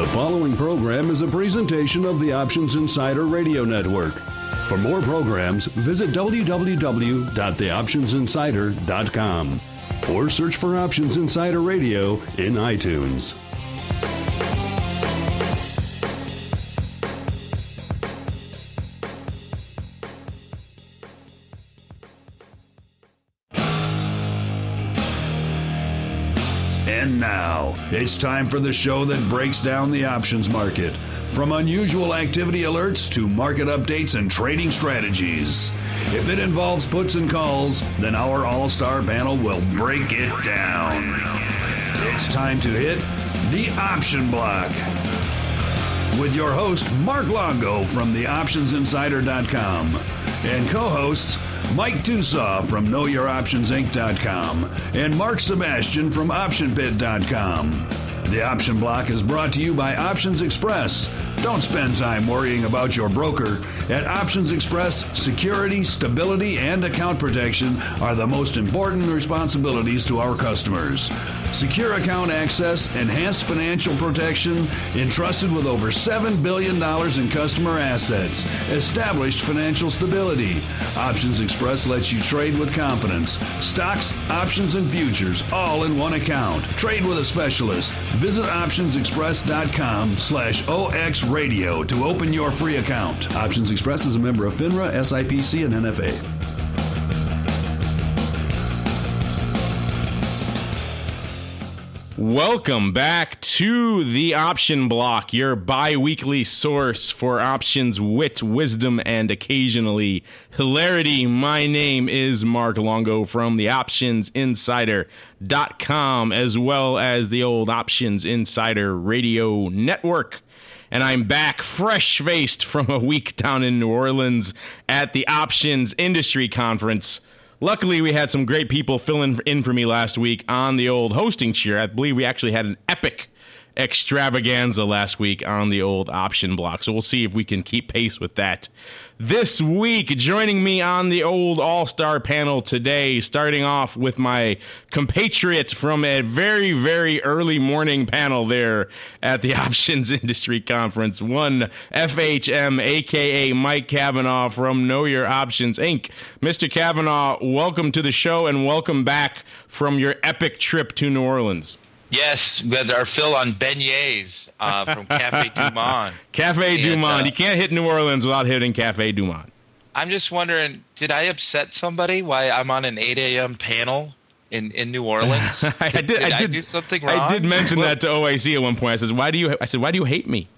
The following program is a presentation of the Options Insider Radio Network. For more programs, visit www.theoptionsinsider.com or search for Options Insider Radio in iTunes. And now, it's time for the show that breaks down the options market. From unusual activity alerts to market updates and trading strategies. If it involves puts and calls, then our all-star panel will break it down. It's time to hit the Option Block with your host, Mark Longo from theoptionsinsider.com and co-hosts Mike Tusaw from KnowYourOptionsInc.com and Mark Sebastian from OptionPit.com. The Option Block is brought to you by Options Express. Don't spend time worrying about your broker. At Options Express, security, stability, and account protection are the most important responsibilities to our customers. Secure account access, enhanced financial protection, entrusted with over $7 billion in customer assets, established financial stability. Options Express lets you trade with confidence. Stocks, options, and futures, all in one account. Trade with a specialist. Visit optionsexpress.com/OXradio to open your free account. Options Express is a member of FINRA, SIPC, and NFA. Welcome back to the Option Block, your bi-weekly source for options, wit, wisdom, and occasionally hilarity. My name is Mark Longo from the OptionsInsider.com, as well as the old Options Insider Radio Network. And I'm back fresh-faced from a week down in New Orleans at the Options Industry Conference. Luckily, we had some great people filling in for me last week on the old hosting chair. I believe we actually had an epic extravaganza last week on the old Option Block. So we'll see if we can keep pace with that. This week, joining me on the old all-star panel today, starting off with my compatriot from a very, very early morning panel there at the Options Industry Conference, one FHM, a.k.a. Mike Cavanaugh from Know Your Options, Inc. Mr. Cavanaugh, welcome to the show and welcome back from your epic trip to New Orleans. Yes, we had our fill on beignets from Cafe Du Monde. Cafe Du Monde. You can't hit New Orleans without hitting Cafe Du Monde. I'm just wondering, did I upset somebody why I'm on an 8 a.m. panel in New Orleans? I did do something wrong? I did mention that to OIC at one point. I said, why do you hate me?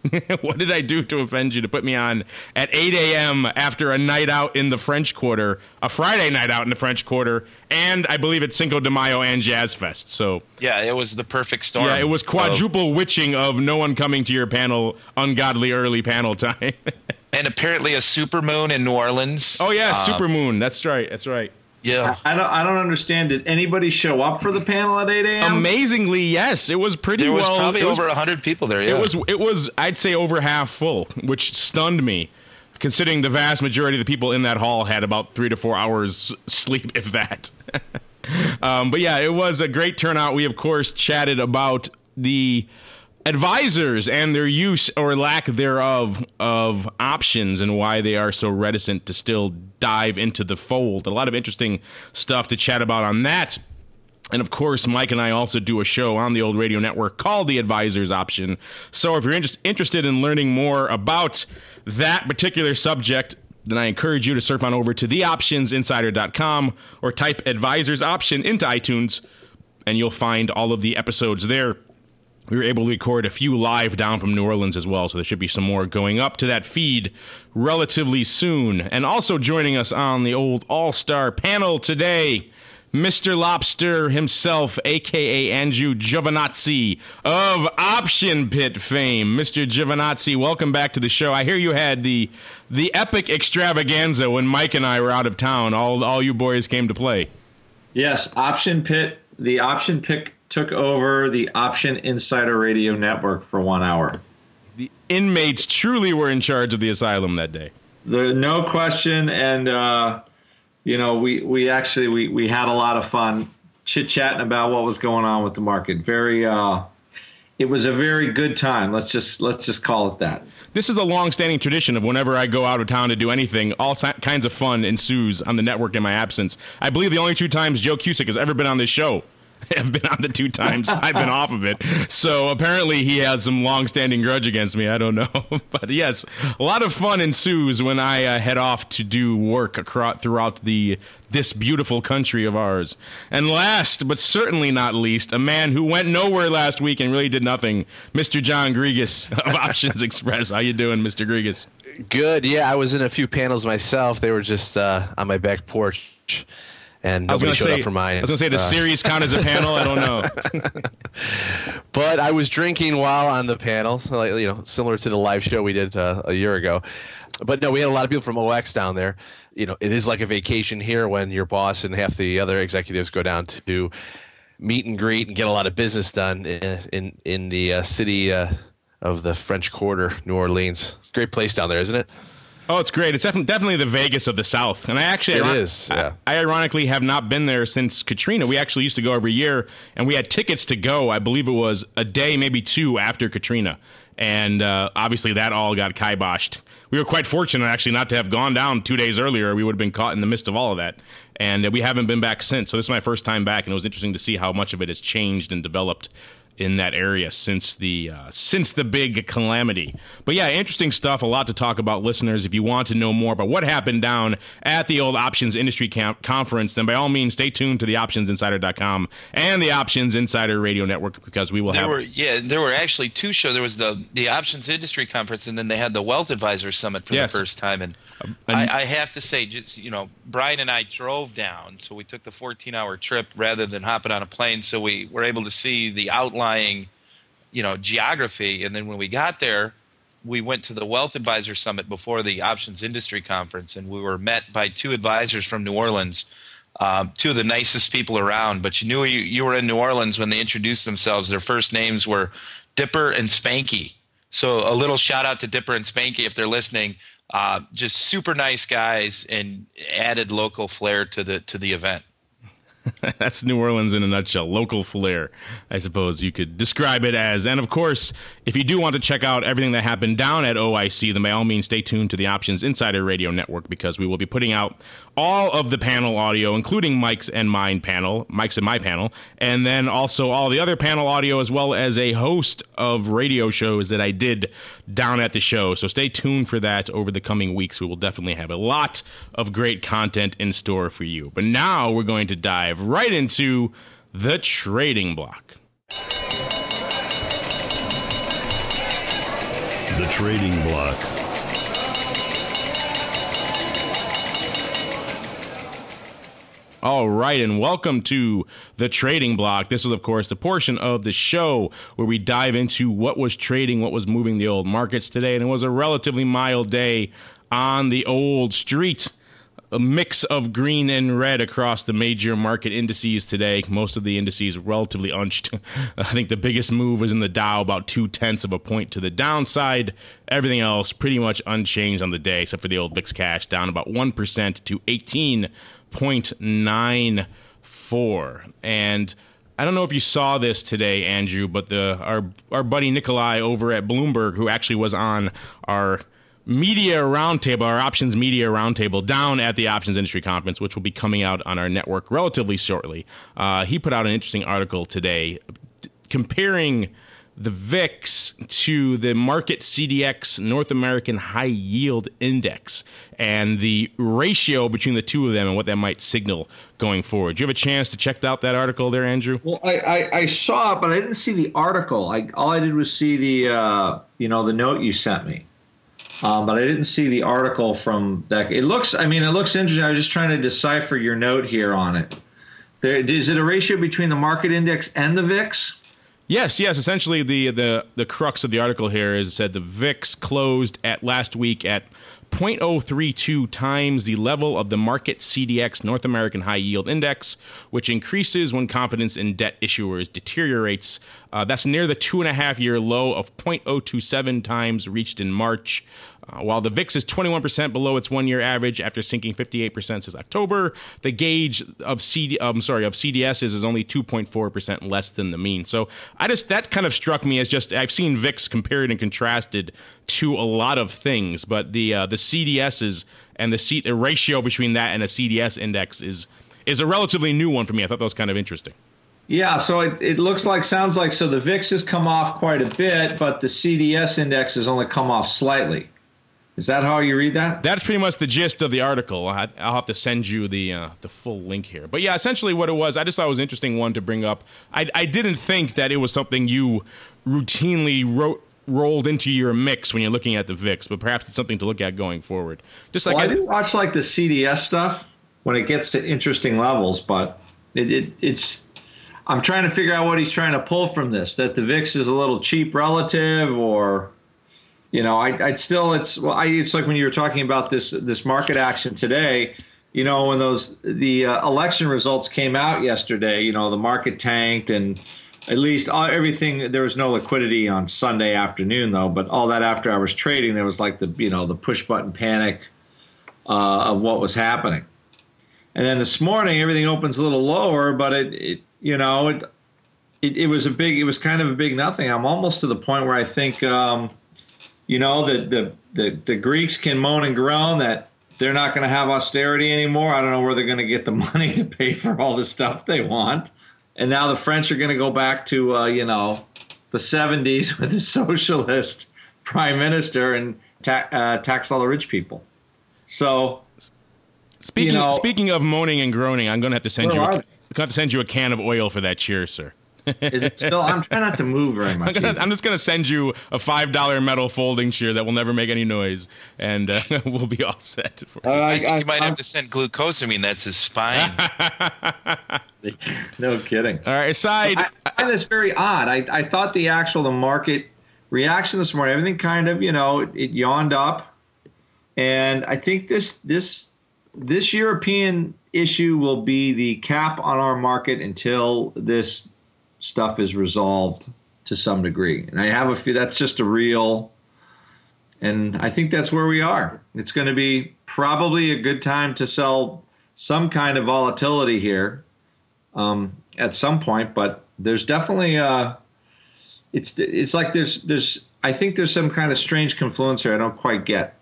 What did I do to offend you to put me on at 8 a.m. after a night out in the French Quarter, a Friday night out in the French Quarter, and I believe it's Cinco de Mayo and Jazz Fest. So yeah, it was the perfect storm. Yeah, it was quadruple witching of no one coming to your panel, ungodly early panel time. And apparently a supermoon in New Orleans. Oh yeah, supermoon. That's right. That's right. Yeah. I don't understand. Did anybody show up for the panel at 8 a.m.? Amazingly, yes. It was pretty well. There was probably over 100 people there, yeah. It was, I'd say, over half full, which stunned me, considering the vast majority of the people in that hall had about 3 to 4 hours sleep, if that. But yeah, it was a great turnout. We, of course, chatted about the advisors and their use or lack thereof of options and why they are so reticent to still dive into the fold. A lot of interesting stuff to chat about on that. And of course, Mike and I also do a show on the old radio network called The Advisor's Option. So if you're interested in learning more about that particular subject, then I encourage you to surf on over to theoptionsinsider.com or type Advisor's Option into iTunes, and you'll find all of the episodes there. We were able to record a few live down from New Orleans as well, so there should be some more going up to that feed relatively soon. And also joining us on the old all-star panel today, Mr. Lobster himself, a.k.a. Andrew Giovinazzi of Option Pit fame. Mr. Giovinazzi, welcome back to the show. I hear you had the epic extravaganza when Mike and I were out of town. All you boys came to play. Yes, Option Pit. The Option Pit took over the Option Insider Radio Network for 1 hour. The inmates truly were in charge of the asylum that day. No question, and we had a lot of fun chit-chatting about what was going on with the market. Very it was a very good time. Let's just call it that. This is a long-standing tradition of whenever I go out of town to do anything, all kinds of fun ensues on the network in my absence. I believe the only 2 times Joe Cusick has ever been on this show have been on the 2 times I've been off of it. So apparently he has some long-standing grudge against me. I don't know. But yes, a lot of fun ensues when I head off to do work throughout this beautiful country of ours. And last, but certainly not least, a man who went nowhere last week and really did nothing, Mr. John Grigas of Options Express. How you doing, Mr. Grigas? Good. Yeah, I was in a few panels myself. They were just on my back porch. And nobody showed up for mine. I was going to say, does series count as a panel? I don't know. But I was drinking while on the panel, so similar to the live show we did a year ago. But no, we had a lot of people from OX down there. It is like a vacation here when your boss and half the other executives go down to meet and greet and get a lot of business done in the city of the French Quarter, New Orleans. It's a great place down there, isn't it? Oh, it's great. It's definitely the Vegas of the South. And I actually, I ironically have not been there since Katrina. We actually used to go every year, and we had tickets to go, I believe it was a day, maybe 2 after Katrina. And obviously that all got kiboshed. We were quite fortunate, actually, not to have gone down 2 days earlier. We would have been caught in the midst of all of that. And we haven't been back since. So this is my first time back, and it was interesting to see how much of it has changed and developed in that area since the big calamity. But yeah, interesting stuff, a lot to talk about, listeners. If you want to know more about what happened down at the old Options Industry Conference, then by all means stay tuned to the optionsinsider.com and the Options Insider Radio Network, because we will there were actually 2 shows. There was the Options Industry Conference, and then they had the Wealth Advisor Summit for the first time. And I have to say, just, Brian and I drove down, so we took the 14-hour trip rather than hopping on a plane, so we were able to see the outlying, geography. And then when we got there, we went to the Wealth Advisor Summit before the Options Industry Conference, and we were met by 2 advisors from New Orleans, 2 of the nicest people around. But you knew you were in New Orleans when they introduced themselves. Their first names were Dipper and Spanky. So a little shout out to Dipper and Spanky if they're listening. Just super nice guys and added local flair to the event. That's New Orleans in a nutshell. Local flair, I suppose you could describe it as. And of course, if you do want to check out everything that happened down at OIC, then by all means stay tuned to the Options Insider Radio Network, because we will be putting out all of the panel audio, including Mike's and my panel, and then also all the other panel audio, as well as a host of radio shows that I did down at the show. So stay tuned for that over the coming weeks. We will definitely have a lot of great content in store for you. But now we're going to dive right into the trading block. The trading block. All right, and welcome to the Trading Block. This is, of course, the portion of the show where we dive into what was trading, what was moving the old markets today, and it was a relatively mild day on the old street. A mix of green and red across the major market indices today. Most of the indices relatively unched. I think the biggest move was in the Dow, about 0.2 of a point to the downside. Everything else pretty much unchanged on the day, except for the old VIX cash, down about 1% to 18.94. And I don't know if you saw this today, Andrew, but our buddy Nikolai over at Bloomberg, who actually was on our media roundtable, our options media roundtable down at the Options Industry Conference, which will be coming out on our network relatively shortly. He put out an interesting article today comparing the VIX to the market CDX North American High Yield Index and the ratio between the two of them and what that might signal going forward. Do you have a chance to check out that article there, Andrew? Well, I saw it, but I didn't see the article. All I did was see the the note you sent me. But I didn't see the article from that. It looks interesting. I was just trying to decipher your note here on it. Is it a ratio between the market index and the VIX? Yes. Essentially, the crux of the article here is it said the VIX closed at last week at 0.032 times the level of the market CDX North American High Yield Index, which increases when confidence in debt issuers deteriorates. That's near the 2.5-year low of 0.027 times reached in March. While the VIX is 21% below its one-year average after sinking 58% since October, the gauge of CDSs is only 2.4% less than the mean. So that kind of struck me as I've seen VIX compared and contrasted to a lot of things, but the CDSs and the ratio between that and a CDS index is a relatively new one for me. I thought that was kind of interesting. Yeah, so it sounds like so the VIX has come off quite a bit, but the CDS index has only come off slightly. Is that how you read that? That's pretty much the gist of the article. I'll have to send you the full link here. But yeah, essentially what it was, I just thought it was an interesting one to bring up. I didn't think that it was something you routinely rolled into your mix when you're looking at the VIX, but perhaps it's something to look at going forward. I do watch like the CDS stuff when it gets to interesting levels, but it's I'm trying to figure out what he's trying to pull from this, that the VIX is a little cheap relative, or it's like when you were talking about this market action today, when the election results came out yesterday, the market tanked, and at least everything, there was no liquidity on Sunday afternoon though, but all that after hours trading, there was like the push button panic of what was happening. And then this morning, everything opens a little lower, but it was kind of a big nothing. I'm almost to the point where I think, that the Greeks can moan and groan that they're not going to have austerity anymore. I don't know where they're going to get the money to pay for all the stuff they want. And now the French are going to go back to, the 70s with a socialist prime minister and tax all the rich people. So, speaking of moaning and groaning, I'm going to have to send you a can of oil for that cheer, sir. Is it still? I'm trying not to move very much. I'm just going to send you a $5 metal folding chair that will never make any noise, and we'll be all set. I think you might have to send glucosamine. That's his spine. No kidding. All right, aside. I find this very odd. I thought the market reaction this morning, everything kind of, it yawned up, and I think this European issue will be the cap on our market until this stuff is resolved to some degree. And I have a few, that's just and I think that's where we are. It's going to be probably a good time to sell some kind of volatility here at some point, but there's definitely it's like I think there's some kind of strange confluence here I don't quite get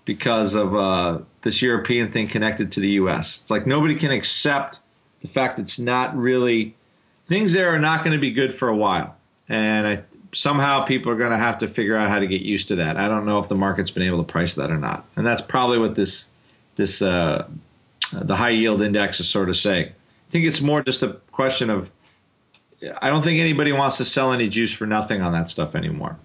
because of this European thing connected to the U.S. It's like nobody can accept the fact it's not really, things there are not going to be good for a while. And somehow people are going to have to figure out how to get used to that. I don't know if the market's been able to price that or not. And that's probably what the high yield index is sort of saying. I think it's more just a question of, I don't think anybody wants to sell any juice for nothing on that stuff anymore.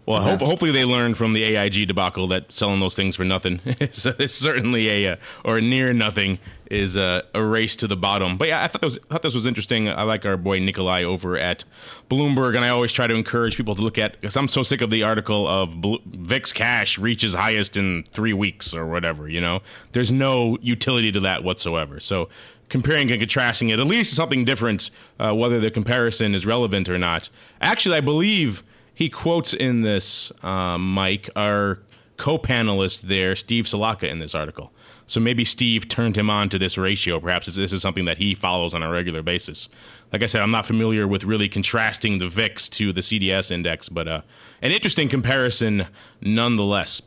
Well, hopefully they learned from the AIG debacle that selling those things for nothing is certainly or near nothing is a race to the bottom. But yeah, I thought this was interesting. I like our boy Nikolai over at Bloomberg, and I always try to encourage people to look at, because I'm so sick of the article of VIX cash reaches highest in 3 weeks or whatever. There's no utility to that whatsoever. So comparing and contrasting it, at least something different, whether the comparison is relevant or not. Actually, I believe he quotes in this, Mike, our co-panelist there, Steve Salaka, in this article. So maybe Steve turned him on to this ratio. Perhaps this is something that he follows on a regular basis. Like I said, I'm not familiar with really contrasting the VIX to the CDS index, but an interesting comparison nonetheless.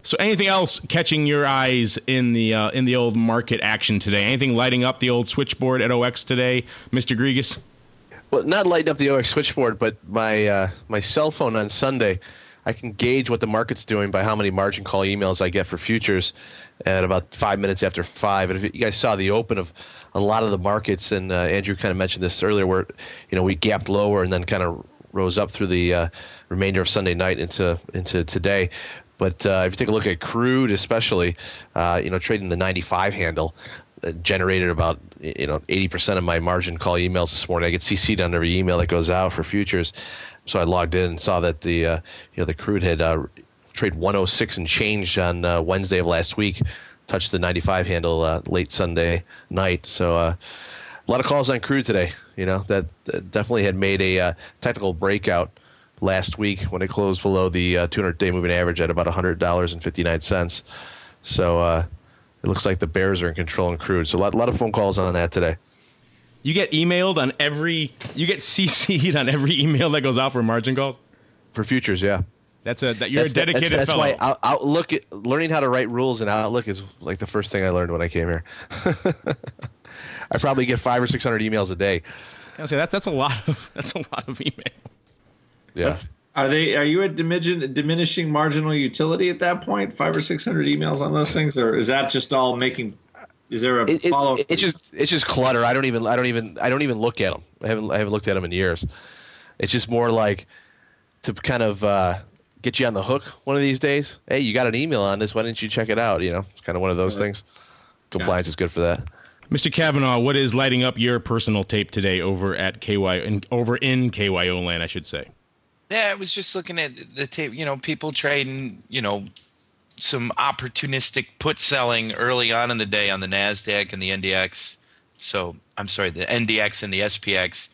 So anything else catching your eyes in the old market action today? Anything lighting up the old switchboard at OX today, Mr. Grigas? Well, not lighting up the OX switchboard, but my cell phone on Sunday, I can gauge what the market's doing by how many margin call emails I get for futures at about 5 minutes after 5. And if you guys saw the open of a lot of the markets, and Andrew kind of mentioned this earlier, where we gapped lower and then kind of rose up through the remainder of Sunday night into today. But if you take a look at crude, especially, trading the 95 handle, generated about 80% of my margin call emails this morning. I get CC'd on every email that goes out for futures, so I logged in and saw that the crude had trade 106 and change on Wednesday of last week, touched the 95 handle late Sunday night. So a lot of calls on crude today. That definitely had made a technical breakout last week when it closed below the 200-day moving average at about $100.59. So it looks like the bears are in control in crude. So a lot of phone calls on that today. You get you get CC'd on every email that goes out for margin calls? For futures, yeah. You're a dedicated that's fellow. That's why Outlook, learning how to write rules in Outlook is like the first thing I learned when I came here. I probably get 500 or 600 emails a day. I say that's a lot of emails. Yeah. Are you at diminishing marginal utility at that point? 500 or 600 emails on those things, or is that just all making? Is there a follow? It's just clutter. I don't even look at them. I haven't looked at them in years. It's just more like to kind of get you on the hook one of these days. Hey, you got an email on this. Why didn't you check it out? You know, it's kind of one of those things. Compliance is good for that. Mr. Kavanaugh, what is lighting up your personal tape today over at over in KYO land, I should say? Yeah, I was just looking at the tape. You know, people trading, some opportunistic put selling early on in the day on the NASDAQ and the NDX. So, I'm sorry, the NDX and the SPX.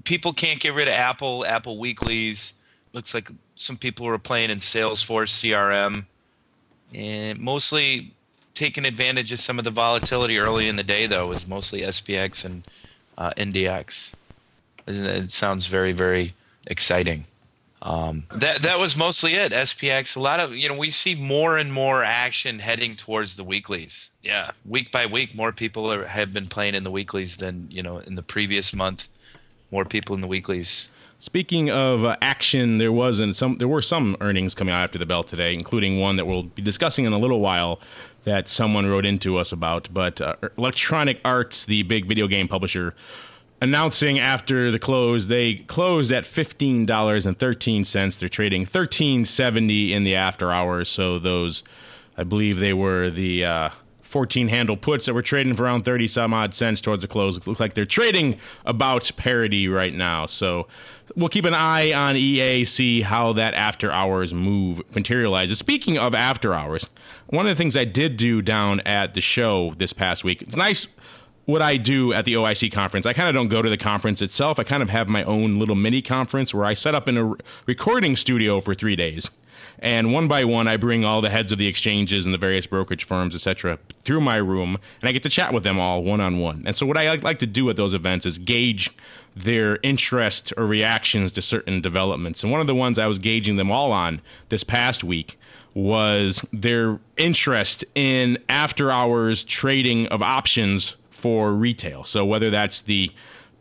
People can't get rid of Apple weeklies. Looks like some people were playing in Salesforce CRM. And mostly taking advantage of some of the volatility early in the day, though, was mostly SPX and NDX. It sounds very, very exciting. That was mostly it. SPX, a lot of, we see more and more action heading towards the weeklies. Yeah, week by week, more people have been playing in the weeklies than, in the previous month. More people in the weeklies. Speaking of action, there were some earnings coming out after the bell today, including one that we'll be discussing in a little while that someone wrote into us about. But Electronic Arts, the big video game publisher, announcing after the close, they closed at $15.13. They're trading $13.70 in the after hours. So those, I believe they were the 14 handle puts that were trading for around 30 some odd cents towards the close. It looks like they're trading about parity right now. So we'll keep an eye on EA, see how that after hours move materializes. Speaking of after hours, one of the things I did do down at the show this past week, it's nice what I do at the OIC conference. I kind of don't go to the conference itself. I kind of have my own little mini conference where I set up in a recording studio for 3 days. And one by one, I bring all the heads of the exchanges and the various brokerage firms, etc., through my room, and I get to chat with them all one-on-one. And so what I like to do at those events is gauge their interest or reactions to certain developments. And one of the ones I was gauging them all on this past week was their interest in after-hours trading of options for retail. So whether that's the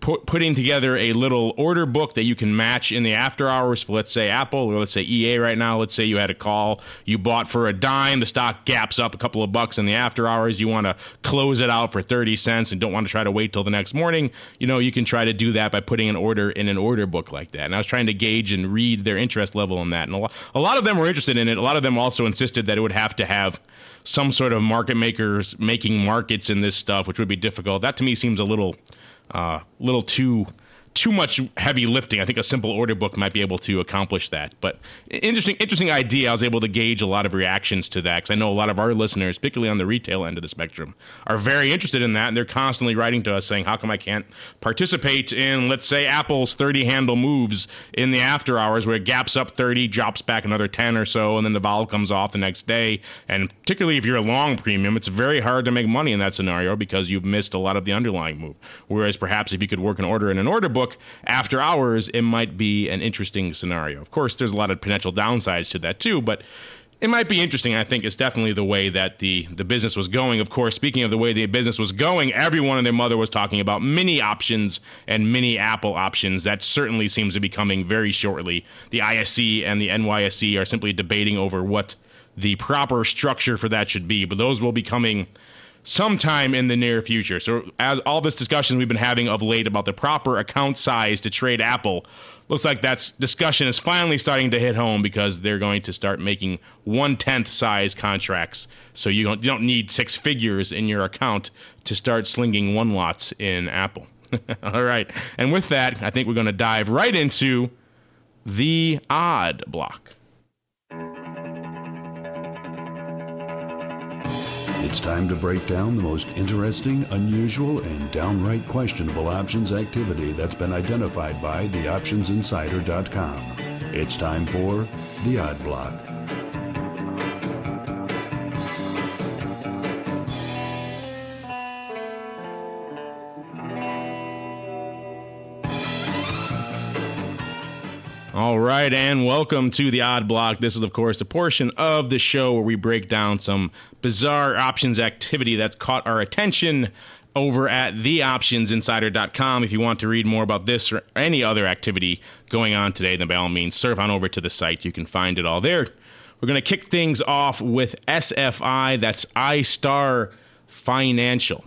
putting together a little order book that you can match in the after hours for, let's say, Apple, or let's say EA right now. Let's say you had a call you bought for $0.10, the stock gaps up a couple of bucks in the after hours. You want to close it out for 30 cents and don't want to try to wait till the next morning. You can try to do that by putting an order in an order book like that. And I was trying to gauge and read their interest level in that. And a lot of them were interested in it. A lot of them also insisted that it would have to have some sort of market makers making markets in this stuff, which would be difficult. That to me seems a little too much heavy lifting. I think a simple order book might be able to accomplish that. But interesting idea. I was able to gauge a lot of reactions to that because I know a lot of our listeners, particularly on the retail end of the spectrum, are very interested in that, and they're constantly writing to us saying, how come I can't participate in, let's say, Apple's 30-handle moves in the after hours where it gaps up 30, drops back another 10 or so, and then the vol comes off the next day. And particularly if you're a long premium, it's very hard to make money in that scenario because you've missed a lot of the underlying move. Whereas perhaps if you could work an order in an order book after hours, it might be an interesting scenario. Of course, there's a lot of potential downsides to that too, but it might be interesting. I think it's definitely the way that the business was going. Of course, speaking of the way the business was going, everyone and their mother was talking about mini options and mini Apple options. That certainly seems to be coming very shortly. The ISE and the NYSE are simply debating over what the proper structure for that should be, but those will be coming sometime in the near future. So as all this discussion we've been having of late about the proper account size to trade Apple, looks like that discussion is finally starting to hit home because they're going to start making 1/10 size contracts. So you don't need 6 figures in your account to start slinging one lots in Apple. All right. And with that, I think we're going to dive right into the odd block. It's time to break down the most interesting, unusual, and downright questionable options activity that's been identified by theoptionsinsider.com. It's time for the Odd Block. All right, and welcome to the Odd Block. This is, of course, a portion of the show where we break down some bizarre options activity that's caught our attention over at theoptionsinsider.com. If you want to read more about this or any other activity going on today, then by all means, surf on over to the site. You can find it all there. We're going to kick things off with SFI. That's iStar Financial.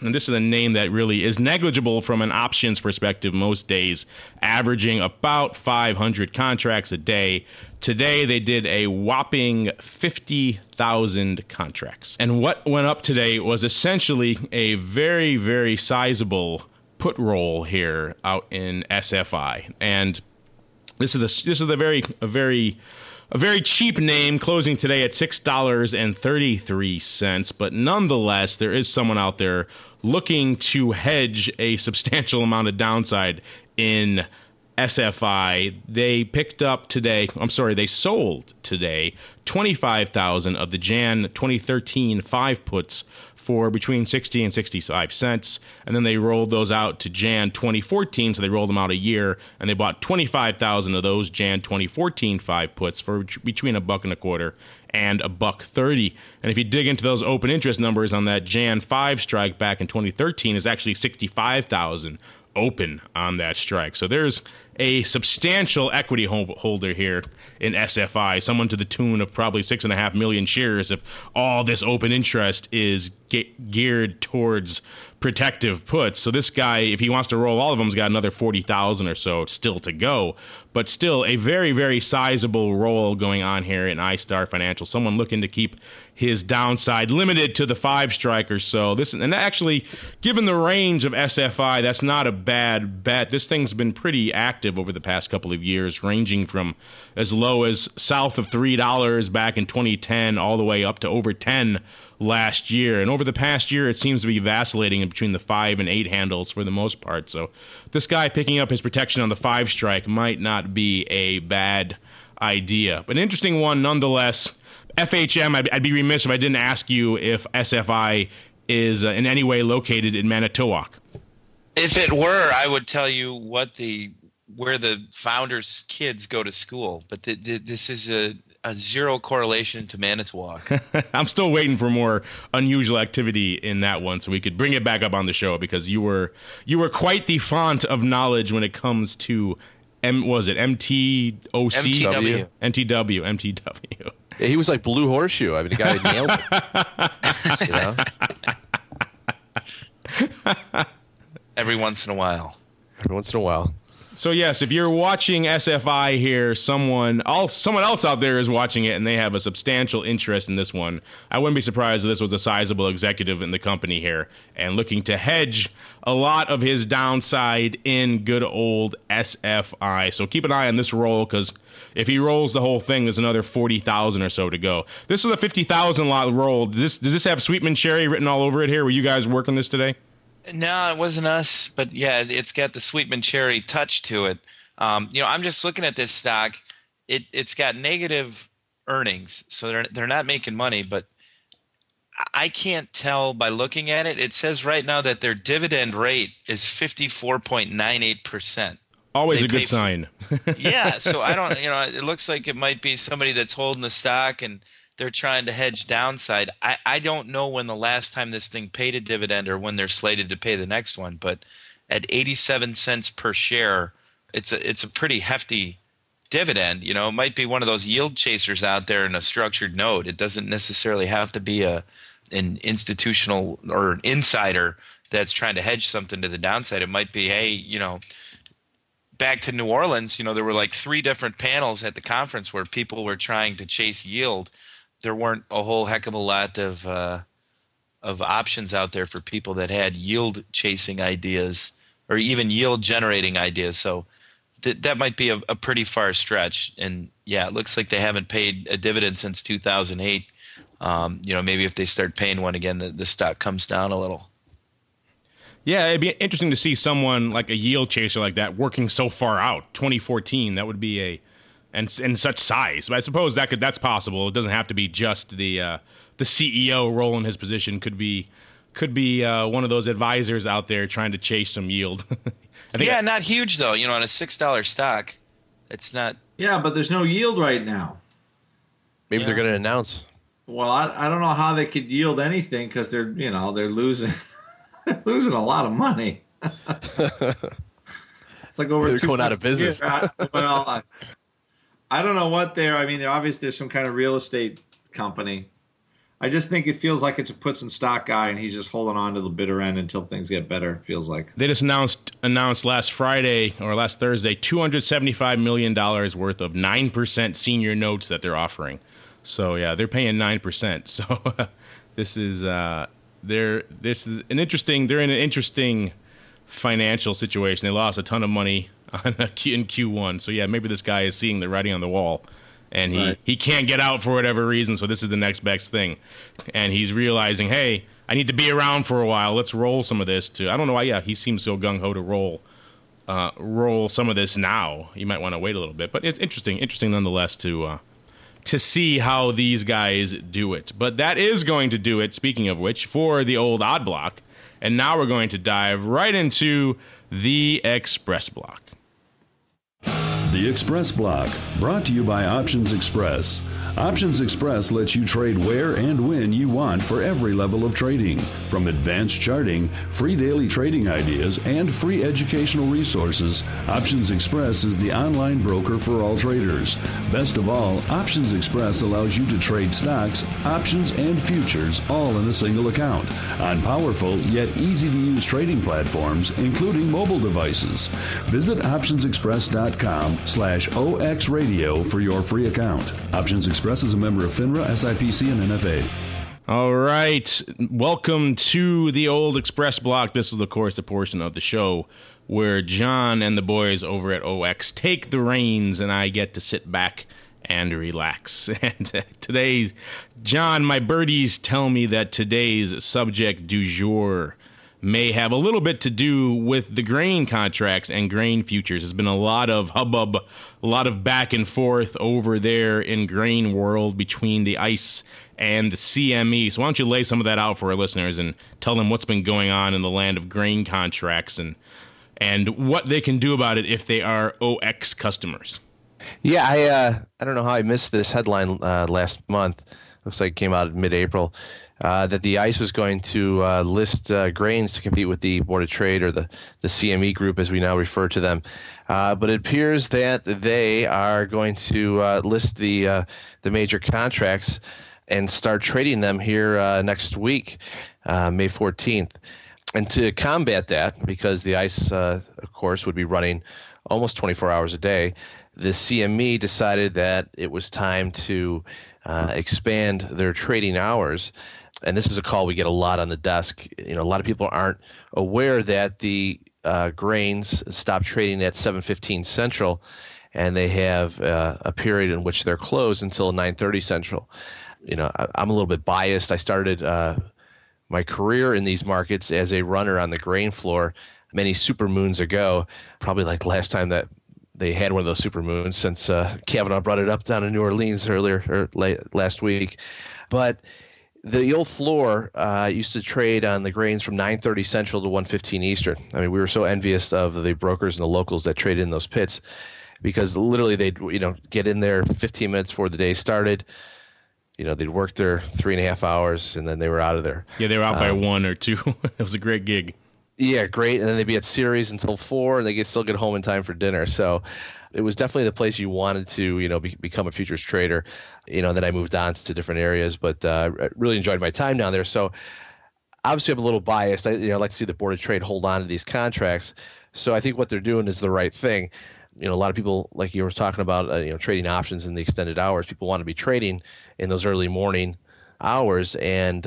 And this is a name that really is negligible from an options perspective most days, averaging about 500 contracts a day. Today, they did a whopping 50,000 contracts. And what went up today was essentially a very, very sizable put roll here out in SFI. And this is a very cheap name, closing today at $6.33. But nonetheless, there is someone out there looking to hedge a substantial amount of downside in SFI. They sold today 25,000 of the Jan 2013 5 puts for between 60 and 65 cents, and then they rolled those out to Jan 2014, so they rolled them out a year, and they bought 25,000 of those Jan 2014 5 puts for between $1.25 and $1.30. And if you dig into those open interest numbers on that Jan 5 strike back in 2013, is actually 65,000 open on that strike. So there's a substantial equity holder here in SFI, someone to the tune of probably 6.5 million shares if all this open interest is geared towards protective puts. So this guy, if he wants to roll all of them, has got another 40,000 or so still to go. But still a very, very sizable roll going on here in iStar Financial. Someone looking to keep his downside limited to the 5 strike or so. And actually, given the range of SFI, that's not a bad bet. This thing's been pretty active over the past couple of years, ranging from as low as south of $3 back in 2010 all the way up to over 10 last year. And over the past year, it seems to be vacillating in between the 5 and 8 handles for the most part. So this guy picking up his protection on the 5 strike might not be a bad idea. But an interesting one nonetheless. FHM, I'd be remiss if I didn't ask you if SFI is in any way located in Manitowoc. If it were, I would tell you where the founders' kids go to school. But this is a zero correlation to Manitowoc. I'm still waiting for more unusual activity in that one, so we could bring it back up on the show, because you were quite the font of knowledge when it comes to MTOC? MTW. Yeah, he was like Blue Horseshoe. I mean, the guy nailed it. Every once in a while. So yes, if you're watching SFI here, someone else out there is watching it, and they have a substantial interest in this one. I wouldn't be surprised if this was a sizable executive in the company here and looking to hedge a lot of his downside in good old SFI. So keep an eye on this roll, because if he rolls the whole thing, there's another 40,000 or so to go. This is a 50,000 lot roll. Does this have Sweetman Cherry written all over it here? Were you guys working this today? No, it wasn't us, but yeah, it's got the Sweetman Cherry touch to it. I'm just looking at this stock. It's got negative earnings, so they're not making money, but I can't tell by looking at it. It says right now that their dividend rate is 54.98%. Always a good sign. Yeah, so I don't, it looks like it might be somebody that's holding the stock and they're trying to hedge downside. I don't know when the last time this thing paid a dividend or when they're slated to pay the next one, but at 87 cents per share, it's a pretty hefty dividend. It might be one of those yield chasers out there in a structured note. It doesn't necessarily have to be an institutional or an insider that's trying to hedge something to the downside. It might be, hey, back to New Orleans, there were like 3 different panels at the conference where people were trying to chase yield. There weren't a whole heck of a lot of options out there for people that had yield chasing ideas or even yield generating ideas. So that might be a pretty far stretch. And yeah, it looks like they haven't paid a dividend since 2008. Maybe if they start paying one again, the stock comes down a little. Yeah, it'd be interesting to see someone like a yield chaser like that working so far out. 2014, that would be and in such size. But I suppose that's possible. It doesn't have to be just the CEO role in his position. Could be one of those advisors out there trying to chase some yield. Not huge though. On a $6 stock, it's not. Yeah, but there's no yield right now. Maybe they're going to announce. Well, I don't know how they could yield anything because they're losing losing a lot of money. It's like over they're going out of business. Well, I don't know what they're. I mean, obviously there's some kind of real estate company. I just think it feels like it's a puts and stock guy, and he's just holding on to the bitter end until things get better. It feels like they just announced last Friday or last Thursday $275 million worth of 9% senior notes that they're offering. So yeah, they're paying 9%. So this is they're in an interesting financial situation. They lost a ton of money in Q1. So yeah, maybe this guy is seeing the writing on the wall. And he can't get out for whatever reason, so this is the next best thing. And he's realizing, hey, I need to be around for a while. Let's roll some of this I don't know why, he seems so gung-ho to roll some of this now. You might want to wait a little bit. But it's interesting nonetheless to see how these guys do it. But that is going to do it, speaking of which, for the old odd block. And now we're going to dive right into the Express Block. The Express Block, brought to you by Options Express. Options Express lets you trade where and when you want for every level of trading. From advanced charting, free daily trading ideas, and free educational resources, Options Express is the online broker for all traders. Best of all, Options Express allows you to trade stocks, options, and futures all in a single account on powerful yet easy-to-use trading platforms, including mobile devices. Visit optionsexpress.com/OXradio for your free account. Options Express is a member of FINRA, SIPC, and NFA. All right. Welcome to the old Express Block. This is, of course, the portion of the show where John and the boys over at OX take the reins and I get to sit back and relax. And today's, John, my birdies tell me that today's subject du jour may have a little bit to do with the grain contracts and grain futures. There's been a lot of hubbub, a lot of back and forth over there in grain world between the ICE and the CME. So why don't you lay some of that out for our listeners and tell them what's been going on in the land of grain contracts and what they can do about it if they are OX customers. Yeah, I don't know how I missed this headline last month. Looks like it came out in mid-April. That the ICE was going to list grains to compete with the Board of Trade, or the CME group as we now refer to them. But it appears that they are going to list the major contracts and start trading them here next week, May 14th. And to combat that, because the ICE, of course, would be running almost 24 hours a day, the CME decided that it was time to expand their trading hours. And this is a call we get a lot on the desk. A lot of people aren't aware that the grains stop trading at 7:15 Central, and they have a period in which they're closed until 9:30 Central. I'm a little bit biased. I started my career in these markets as a runner on the grain floor many super moons ago, probably like last time that they had one of those super moons since Kavanaugh brought it up down in New Orleans last week. But the old floor used to trade on the grains from 9:30 Central to 1:15 Eastern. I mean, we were so envious of the brokers and the locals that traded in those pits, because literally they'd get in there 15 minutes before the day started. They'd work their 3.5 hours and then they were out of there. Yeah, they were out by 1 or 2. It was a great gig. Yeah, great. And then they'd be at series until 4, and they still get home in time for dinner. So it was definitely the place you wanted to, become a futures trader. Then I moved on to different areas, but I really enjoyed my time down there. So obviously I'm a little biased. I like to see the Board of Trade hold on to these contracts. So I think what they're doing is the right thing. A lot of people, like you were talking about, trading options in the extended hours. People want to be trading in those early morning hours, and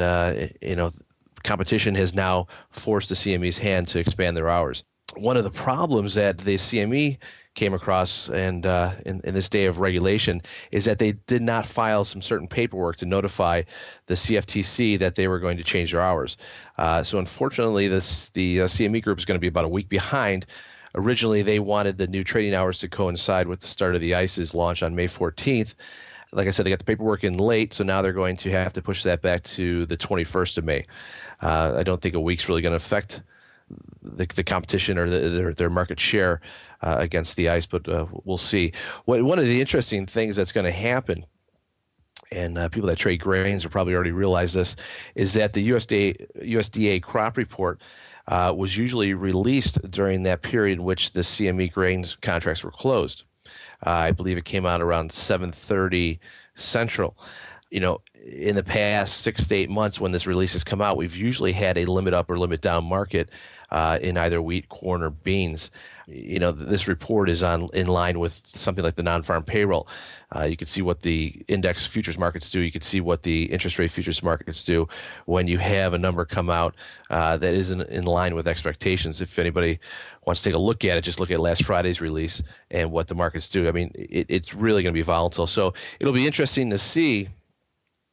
competition has now forced the CME's hand to expand their hours. One of the problems that the CME came across and in this day of regulation is that they did not file some certain paperwork to notify the CFTC that they were going to change their hours. So unfortunately, the CME group is going to be about a week behind Originally, they wanted the new trading hours to coincide with the start of the ICE's launch on May 14th. Like I said, they got the paperwork in late, so now they're going to have to push that back to the 21st of May. I don't think a week's really going to affect the competition or their market share against the ICE, but we'll see. One of the interesting things that's going to happen, and people that trade grains will probably already realize this, is that the USDA crop report was usually released during that period in which the CME grains contracts were closed. I believe it came out around 7:30 Central. In the past 6 to 8 months when this release has come out, we've usually had a limit up or limit down market in either wheat, corn, or beans. This report is in line with something like the non-farm payroll. You can see what the index futures markets do. You can see what the interest rate futures markets do when you have a number come out that isn't in line with expectations. If anybody wants to take a look at it, just look at last Friday's release and what the markets do. I mean, it's really going to be volatile. So it'll be interesting to see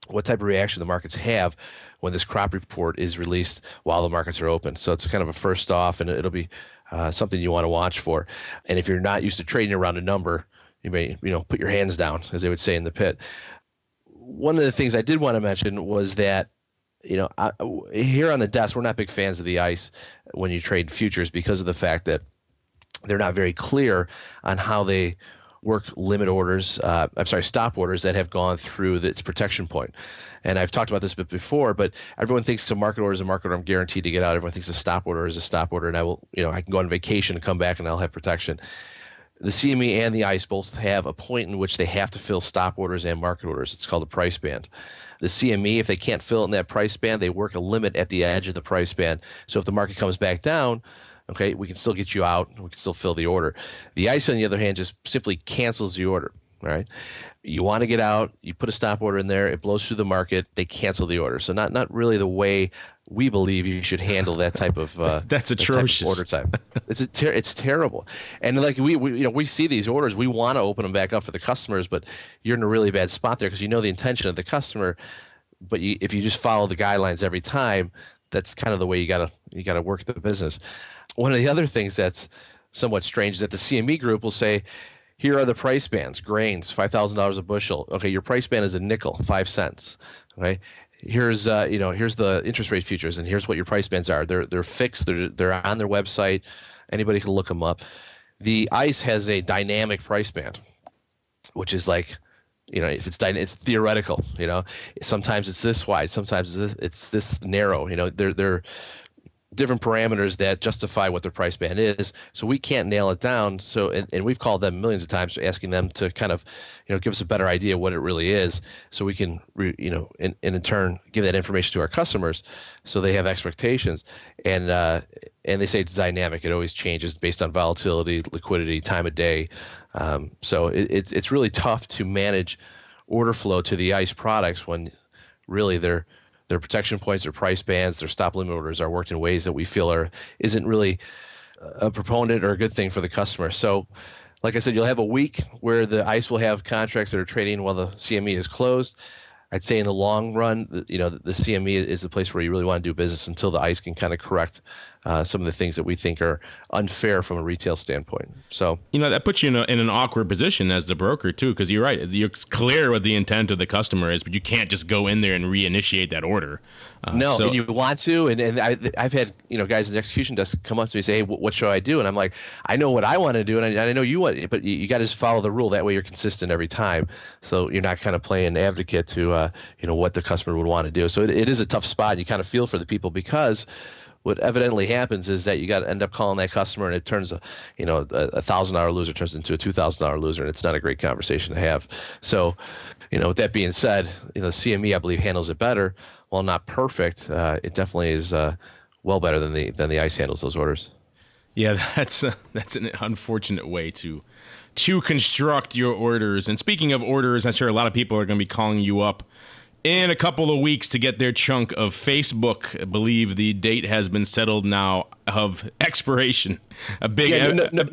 what type of reaction the markets have when this crop report is released while the markets are open. So it's kind of a first off, and it'll be something you want to watch for. And if you're not used to trading around a number, you may put your hands down, as they would say in the pit. One of the things I did want to mention was that here on the desk, we're not big fans of the ICE when you trade futures because of the fact that they're not very clear on how they work limit orders, stop orders that have gone through its protection point. And I've talked about this a bit before, but everyone thinks a market order is a market order I'm guaranteed to get out. Everyone thinks a stop order is a stop order, and I can go on vacation and come back and I'll have protection. The CME and the ICE both have a point in which they have to fill stop orders and market orders. It's called a price band. The CME, if they can't fill it in that price band, they work a limit at the edge of the price band. So if the market comes back down, okay, we can still get you out. We can still fill the order. The ICE, on the other hand, just simply cancels the order. All right, you want to get out, you put a stop order in there, it blows through the market, they cancel the order. So not really the way we believe you should handle that type of that's atrocious type of order type. It's terrible. And like we see these orders, we want to open them back up for the customers, but you're in a really bad spot there because you know the intention of the customer. But if you just follow the guidelines every time, that's kind of the way you gotta work the business. One of the other things that's somewhat strange is that the CME group will say, here are the price bands. Grains, $5,000 a bushel. Okay, your price band is a nickel, 5 cents. Okay, here's the interest rate futures, and here's what your price bands are. They're fixed. They're on their website. Anybody can look them up. The ICE has a dynamic price band, which is like, if it's theoretical. Sometimes it's this wide, sometimes it's this narrow. They're different parameters that justify what their price band is. So we can't nail it down. So and we've called them millions of times asking them to kind of give us a better idea of what it really is, so we can in turn give that information to our customers so they have expectations. And they say it's dynamic. It always changes based on volatility, liquidity, time of day. So it's really tough to manage order flow to the ICE products when really their protection points, their price bands, their stop limit orders are worked in ways that we feel isn't really a proponent or a good thing for the customer. So, like I said, you'll have a week where the ICE will have contracts that are trading while the CME is closed. I'd say in the long run, the CME is the place where you really want to do business until the ICE can kind of correct some of the things that we think are unfair from a retail standpoint. So that puts you in an awkward position as the broker too, because you're right. You're clear what the intent of the customer is, but you can't just go in there and reinitiate that order. No, and you want to, and I've had guys in the execution desk come up to me and say, "Hey, what should I do?" And I'm like, "I know what I want to do, and I know you want, but you got to just follow the rule. That way, you're consistent every time. So you're not kind of playing advocate to what the customer would want to do. So it is a tough spot. You kind of feel for the people because what evidently happens is that you got to end up calling that customer, and it turns a $1,000 loser turns into a $2,000 loser, and it's not a great conversation to have. So, with that being said, CME I believe handles it better. While not perfect, it definitely is well better than the ICE handles those orders. Yeah, that's an unfortunate way to construct your orders. And speaking of orders, I'm sure a lot of people are going to be calling you up in a couple of weeks to get their chunk of Facebook. I believe the date has been settled now of expiration. A big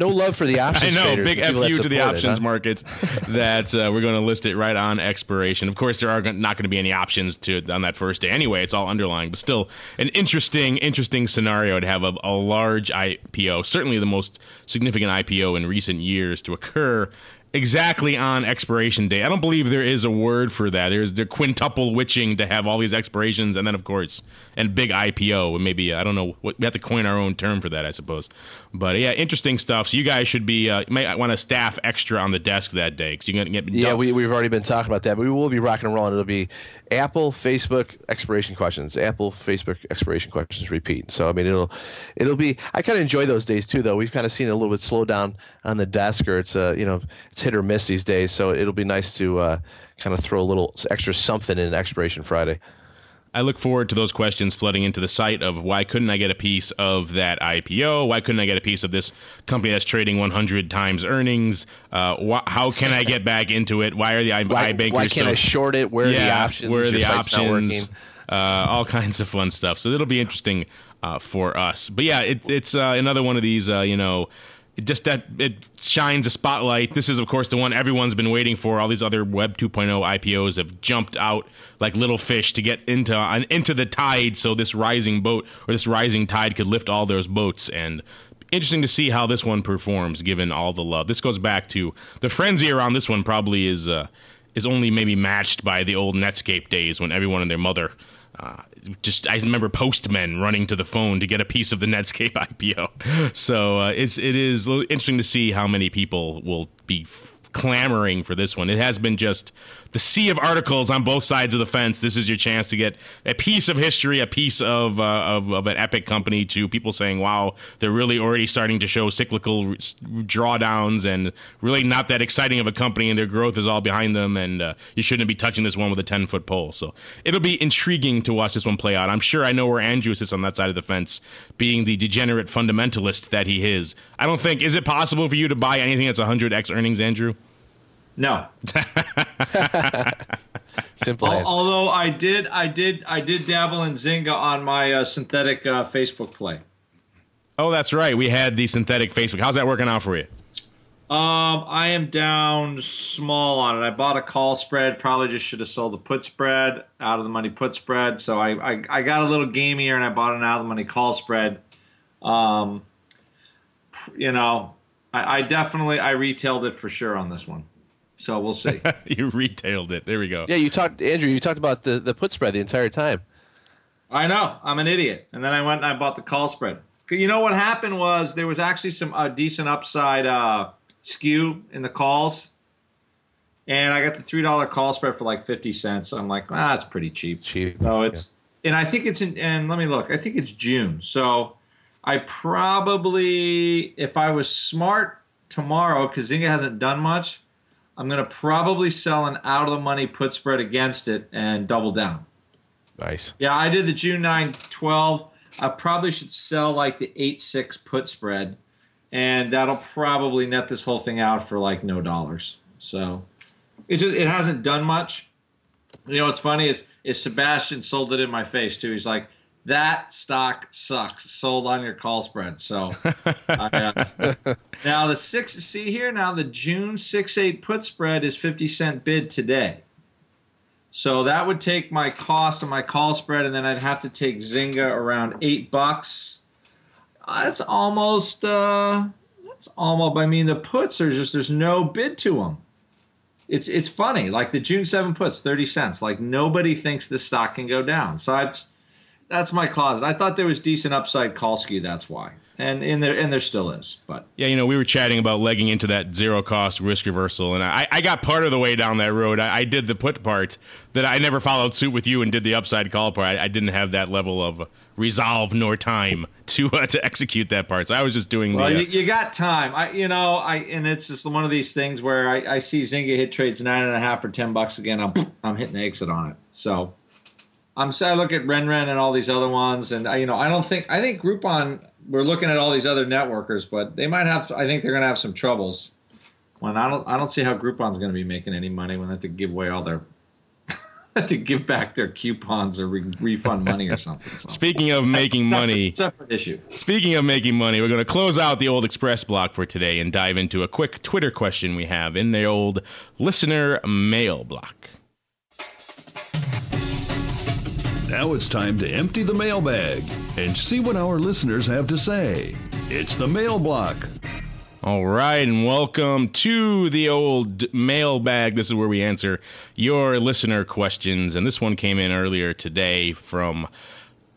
no love for the options. I know, traders, big FU to the options markets that we're going to list it right on expiration. Of course, there are not going to be any options on that first day anyway. It's all underlying, but still an interesting scenario to have a large IPO, certainly the most significant IPO in recent years, to occur exactly on expiration day. I don't believe there is a word for that. There's the quintuple witching to have all these expirations, and then of course, and big IPO. Maybe I don't know. We have to coin our own term for that, I suppose. But yeah, interesting stuff. So you guys should be might want to staff extra on the desk that day because you're gonna get. Yeah, we've already been talking about that, but we will be rocking and rolling. It'll be Apple, Facebook expiration questions. Apple, Facebook expiration questions. Repeat. So I mean, it'll be. I kind of enjoy those days too, though. We've kind of seen a little bit slow down on the desk, or it's it's hit or miss these days. So it'll be nice to kind of throw a little extra something in Expiration Friday. I look forward to those questions flooding into the site of why couldn't I get a piece of that IPO? Why couldn't I get a piece of this company that's trading 100 times earnings? How can I get back into it? Why are the iBankers Why can't I short it? Where are the options? Where are the options? All kinds of fun stuff. So it'll be interesting for us. But yeah, it's another one of these, it shines a spotlight. This is, of course, the one everyone's been waiting for. All these other Web 2.0 IPOs have jumped out like little fish to get into the tide, so this rising boat or this rising tide could lift all those boats. And interesting to see how this one performs, given all the love. This goes back to the frenzy around this one. Probably is only maybe matched by the old Netscape days when everyone and their mother. I remember postmen running to the phone to get a piece of the Netscape IPO. So it is interesting to see how many people will be clamoring for this one. It has been just the sea of articles on both sides of the fence. This is your chance to get a piece of history, a piece of an epic company, to people saying, wow, they're really already starting to show cyclical drawdowns and really not that exciting of a company, and their growth is all behind them, and you shouldn't be touching this one with a 10-foot pole. So it'll be intriguing to watch this one play out. I'm sure I know where Andrew sits on that side of the fence, being the degenerate fundamentalist that he is. I don't think, is it possible for you to buy anything that's 100x earnings, Andrew? No. Simple answer. Although I did dabble in Zynga on my synthetic Facebook play. Oh, that's right. We had the synthetic Facebook. How's that working out for you? I am down small on it. I bought a call spread. Probably just should have sold the put spread, out of the money put spread. So I got a little gamier and I bought an out of the money call spread. I definitely retailed it for sure on this one. So we'll see. You retailed it. There we go. Yeah, Andrew, you talked about the put spread the entire time. I know. I'm an idiot. And then I went and I bought the call spread. You know what happened was there was actually some decent upside skew in the calls. And I got the $3 call spread for like 50 cents. So I'm like, that's pretty cheap. So and I think and let me look. I think it's June. So I probably, if I was smart tomorrow, because Zynga hasn't done much, I'm going to probably sell an out-of-the-money put spread against it and double down. Nice. Yeah, I did the June 9-12. I probably should sell like the 8-6 put spread, and that'll probably net this whole thing out for like no dollars. So it hasn't done much. You know what's funny is Sebastian sold it in my face too. He's like, that stock sucks. Sold on your call spread. So now the June 6-8 put spread is 50-cent bid today. So that would take my cost of my call spread, and then I'd have to take Zynga around $8. That's almost. I mean, the puts are just, there's no bid to them. It's funny. Like the June 7 puts, 30 cents. Like nobody thinks this stock can go down. So that's my closet. I thought there was decent upside call skew. That's why, and there still is. But yeah, we were chatting about legging into that zero cost risk reversal, and I got part of the way down that road. I did the put part that I never followed suit with you and did the upside call part. I didn't have that level of resolve nor time to execute that part. So I was just doing you got time. And it's just one of these things where I see Zynga hit trades 9.5 or $10 again. I'm hitting the exit on it. So. I look at RenRen and all these other ones, and I think Groupon. We're looking at all these other networkers, but they might have. I think they're going to have some troubles. When I don't see how Groupon's going to be making any money when they have to give away all their to give back their coupons or refund money or something. So. Speaking of making money, separate issue. Speaking of making money, we're going to close out the old Express block for today and dive into a quick Twitter question we have in the old listener mail block. Now it's time to empty the mailbag and see what our listeners have to say. It's the mail block. All right, and welcome to the old mailbag. This is where we answer your listener questions, and this one came in earlier today from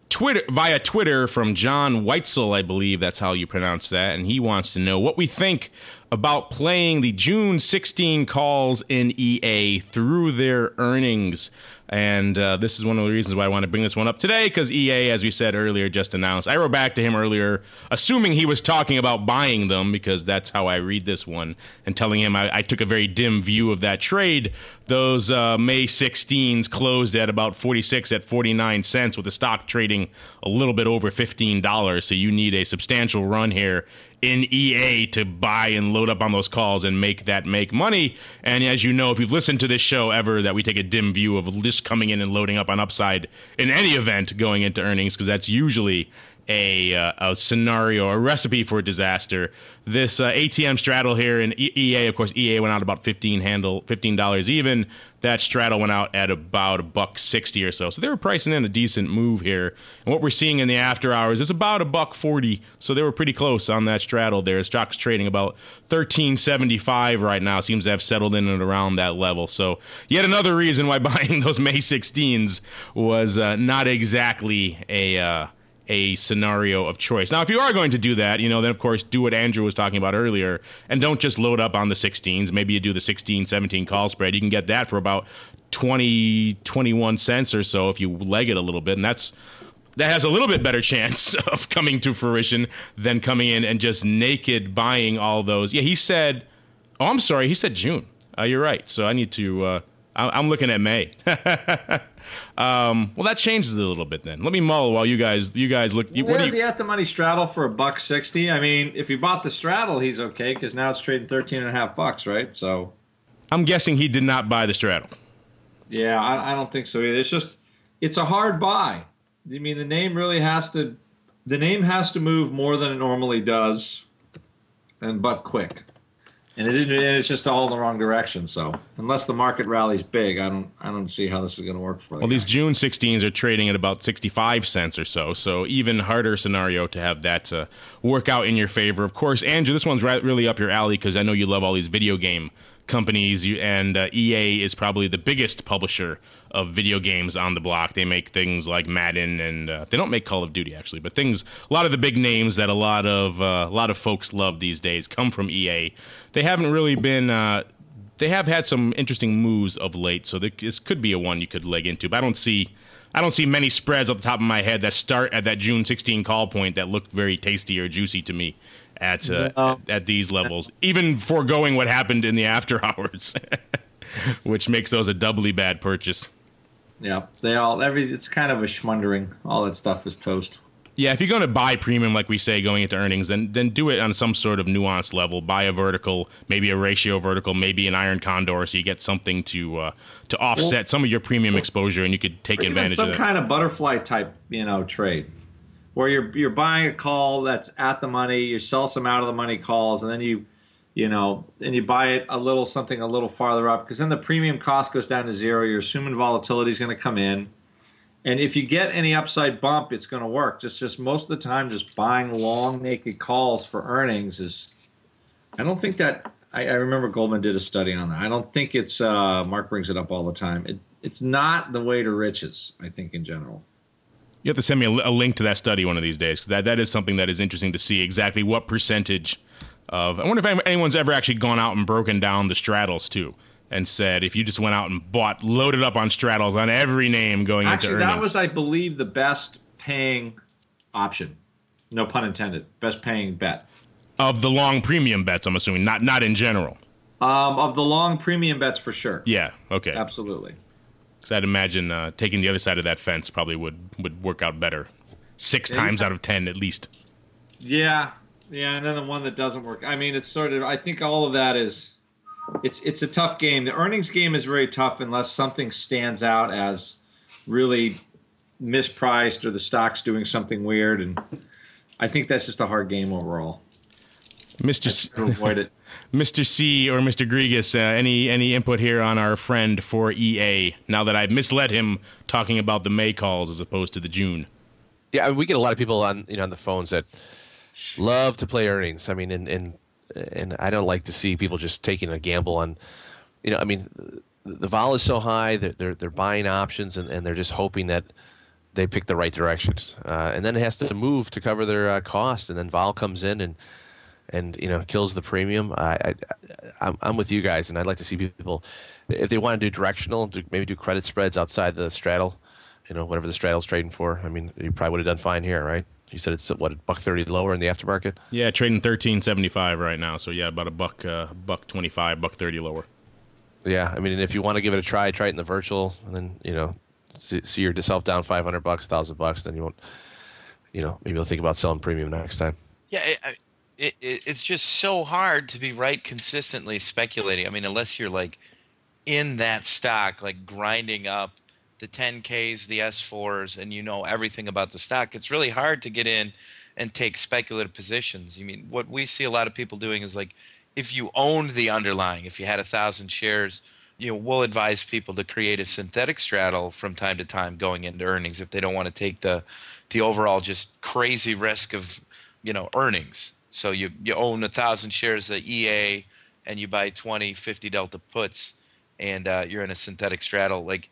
Twitter, via Twitter, from John Weitzel, I believe that's how you pronounce that, and he wants to know what we think about playing the June 16 calls in EA through their earnings. And this is one of the reasons why I want to bring this one up today, because EA, as we said earlier, just announced. I wrote back to him earlier, assuming he was talking about buying them, because that's how I read this one, and telling him I took a very dim view of that trade. Those May 16s closed at about 46 at 49 cents, with the stock trading a little bit over $15. So you need a substantial run here in EA to buy and load up on those calls and make money. And as you know, if you've listened to this show ever, that we take a dim view of just coming in and loading up on upside in any event going into earnings, because that's usually a scenario, a recipe for disaster. This ATM straddle here in EA, of course, EA went out about $15 even. That straddle went out at about $1.60 or so. So they were pricing in a decent move here. And what we're seeing in the after hours is about $1.40. So they were pretty close on that straddle there. Stock's trading about $13.75 right now. Seems to have settled in and around that level. So yet another reason why buying those May 16s was not exactly a scenario of choice. Now, if you are going to do that, then of course do what Andrew was talking about earlier, and don't just load up on the 16s. Maybe you do the 16-17 call spread. You can get that for about 21 cents or so if you leg it a little bit, and that has a little bit better chance of coming to fruition than coming in and just naked buying all those. Yeah, he said, he said June. You're right. So I need to, I'm looking at May. Well, that changes it a little bit then. Let me mull while you guys look. Where is he at the money straddle for $1.60? I mean, if you bought the straddle, he's okay, because now it's trading $13.50, right? So I'm guessing he did not buy the straddle. Yeah, I don't think so either. It's a hard buy. I mean, the name has to move more than it normally does, but quick. And it's just all in the wrong direction. So unless the market rallies big, I don't see how this is going to work for them. Well, these June 16s are trading at about 65 cents or so. So even harder scenario to have that work out in your favor. Of course, Andrew, this one's really up your alley, because I know you love all these video game companies, and EA is probably the biggest publisher of video games on the block. They make things like Madden, and they don't make Call of Duty actually, but a lot of the big names that a lot of folks love these days come from EA. They haven't really been. They have had some interesting moves of late, so this could be a one you could leg into. But I don't see many spreads off the top of my head that start at that June 16 call point that look very tasty or juicy to me at these levels, even foregoing what happened in the after hours, which makes those a doubly bad purchase. Yeah, it's kind of a schmundering. All that stuff is toast. Yeah, if you're going to buy premium, like we say, going into earnings, then do it on some sort of nuanced level. Buy a vertical, maybe a ratio vertical, maybe an iron condor, so you get something to offset some of your premium exposure, and you could take advantage of that. Some kind of butterfly type, trade, where you're buying a call that's at the money, you sell some out of the money calls, and then you buy it a little farther up, because then the premium cost goes down to zero. You're assuming volatility is going to come in. And if you get any upside bump, it's going to work. Just most of the time, just buying long naked calls for earnings is. I don't think that. I remember Goldman did a study on that. I don't think it's. Mark brings it up all the time. It's not the way to riches, I think, in general. You have to send me a link to that study one of these days, because that is something that is interesting to see exactly what percentage of. I wonder if anyone's ever actually gone out and broken down the straddles too, and said if you just went out and loaded up on straddles on every name going into earnings. Actually, that was, I believe, the best paying option. No pun intended. Best paying bet. Of the long premium bets, I'm assuming, not in general. Of the long premium bets, for sure. Yeah, okay. Absolutely. Because I'd imagine taking the other side of that fence probably would work out better. 6 times out of 10, at least. Yeah, and then the one that doesn't work. I mean, it's sort of, I think all of that is, it's a tough game. The earnings game is very tough unless something stands out as really mispriced or the stock's doing something weird, and I think that's just a hard game overall. Mr. Avoid it. Mr. C or Mr. Grigas, any input here on our friend for EA? Now that I've misled him talking about the May calls as opposed to the June. Yeah, we get a lot of people on on the phones that love to play earnings. I mean, and I don't like to see people just taking a gamble on, I mean, the vol is so high that they're buying options and they're just hoping that they pick the right directions. And then it has to move to cover their cost, and then vol comes in and kills the premium. I'm with you guys, and I'd like to see people, if they want to do directional, maybe do credit spreads outside the straddle, whatever the straddle's trading for. I mean, you probably would have done fine here, right? You said it's what, $1.30 lower in the aftermarket? Yeah, trading $13.75 right now. So yeah, about $1.25, $1.30 lower. Yeah, I mean, and if you want to give it a try it in the virtual, and then see yourself down $500, $1,000, then you won't, maybe you'll think about selling premium next time. Yeah, it's just so hard to be right consistently speculating. I mean, unless you're like in that stock, like grinding up the 10Ks, the S4s, and everything about the stock, it's really hard to get in and take speculative positions. I mean, what we see a lot of people doing is like, if you owned the underlying, if you had 1,000 shares, we'll advise people to create a synthetic straddle from time to time going into earnings if they don't want to take the overall just crazy risk of earnings. So you own 1,000 shares of EA and you buy 20 50 delta puts, and you're in a synthetic straddle. Like,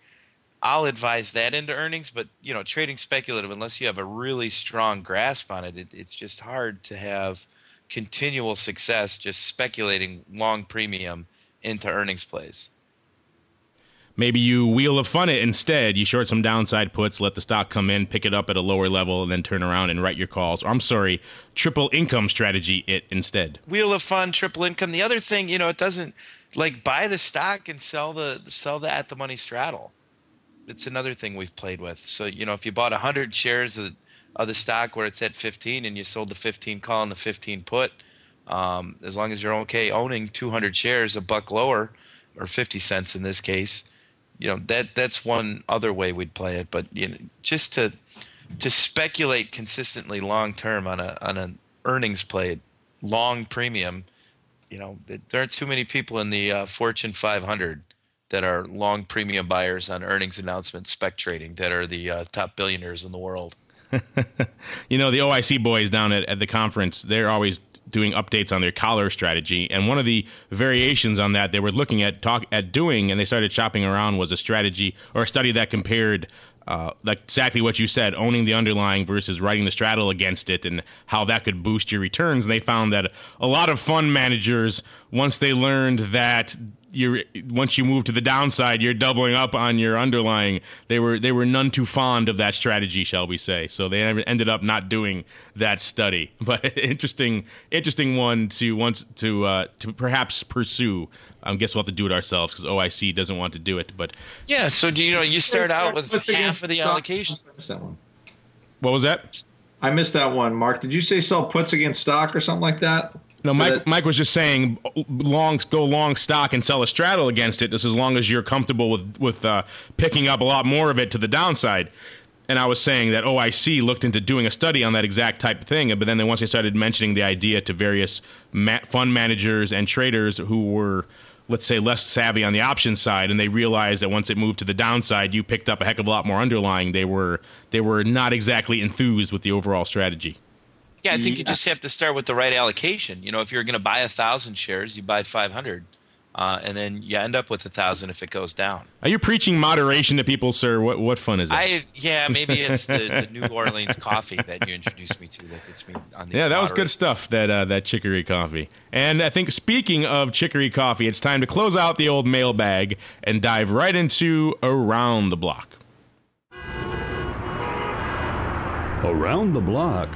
I'll advise that into earnings, but trading speculative, unless you have a really strong grasp on it, it's just hard to have continual success just speculating long premium into earnings plays. Maybe you wheel of fun it instead. You short some downside puts, let the stock come in, pick it up at a lower level, and then turn around and write your calls. Or, I'm sorry, triple income strategy it instead. Wheel of fun, triple income. The other thing, it doesn't like buy the stock and sell the at the money straddle. It's another thing we've played with. So, if you bought 100 shares of the stock where it's at 15 and you sold the 15 call and the 15 put, as long as you're okay owning 200 shares, $1 lower, or 50 cents in this case, that's one other way we'd play it. But just to speculate consistently long term on an earnings play, long premium, there aren't too many people in the Fortune 500 that are long premium buyers on earnings announcements, spec trading, that are the top billionaires in the world. The OIC boys down at the conference, they're always doing updates on their collar strategy, and one of the variations on that they were looking at doing, and they started shopping around, was a strategy or a study that compared like exactly what you said, owning the underlying versus writing the straddle against it, and how that could boost your returns. And they found that a lot of fund managers, once they learned that once you move to the downside, you're doubling up on your underlying, they were none too fond of that strategy, shall we say. So they ended up not doing that study. But interesting one to perhaps pursue. I guess we'll have to do it ourselves because OIC doesn't want to do it. But yeah, so you start out with half of the allocation. What was that? I missed that one, Mark. Did you say sell puts against stock or something like that? No, Mike was just saying go long stock and sell a straddle against it. This as long as you're comfortable with picking up a lot more of it to the downside. And I was saying that OIC looked into doing a study on that exact type of thing, but then once they started mentioning the idea to various fund managers and traders who were, let's say, less savvy on the options side, and they realized that once it moved to the downside, you picked up a heck of a lot more underlying. They were not exactly enthused with the overall strategy. Yeah, I think you just have to start with the right allocation. If you're going to buy 1,000 shares, you buy 500, and then you end up with 1,000 if it goes down. Are you preaching moderation to people, sir? What fun is that? Maybe it's the New Orleans coffee that you introduced me to that gets me on the. Yeah, that was good stuff. That chicory coffee. And I think speaking of chicory coffee, it's time to close out the old mailbag and dive right into Around the Block. Around the Block.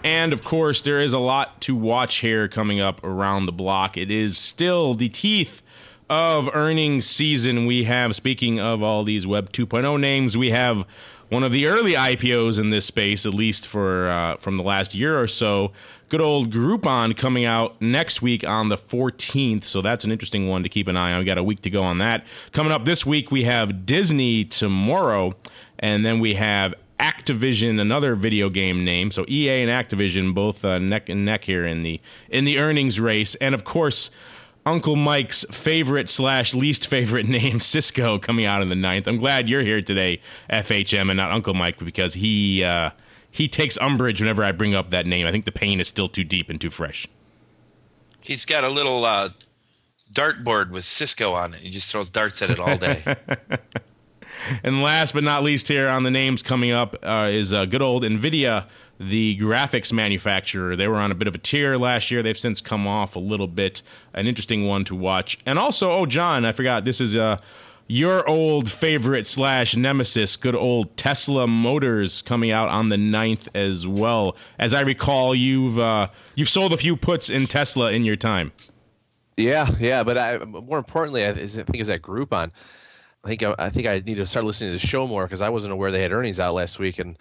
And, of course, there is a lot to watch here coming up around the block. It is still the teeth of earnings season. We have, speaking of all these Web 2.0 names, we have one of the early IPOs in this space, at least for from the last year or so. Good old Groupon coming out next week on the 14th, so that's an interesting one to keep an eye on. We got a week to go on that. Coming up this week, we have Disney tomorrow, and then we have Activision, another video game name. So EA and Activision both neck and neck here in the earnings race, and of course, Uncle Mike's favorite / least favorite name, Cisco, coming out in the 9th. I'm glad you're here today, FHM, and not Uncle Mike, because he takes umbrage whenever I bring up that name. I think the pain is still too deep and too fresh. He's got a little dartboard with Cisco on it. He just throws darts at it all day. And last but not least here on the names coming up is good old NVIDIA, the graphics manufacturer. They were on a bit of a tear last year. They've since come off a little bit. An interesting one to watch. And also, John, I forgot, this is your old favorite / nemesis, good old Tesla Motors, coming out on the 9th as well. As I recall, you've sold a few puts in Tesla in your time. Yeah, but more importantly, I think is that Groupon. I think I need to start listening to the show more because I wasn't aware they had earnings out last week, and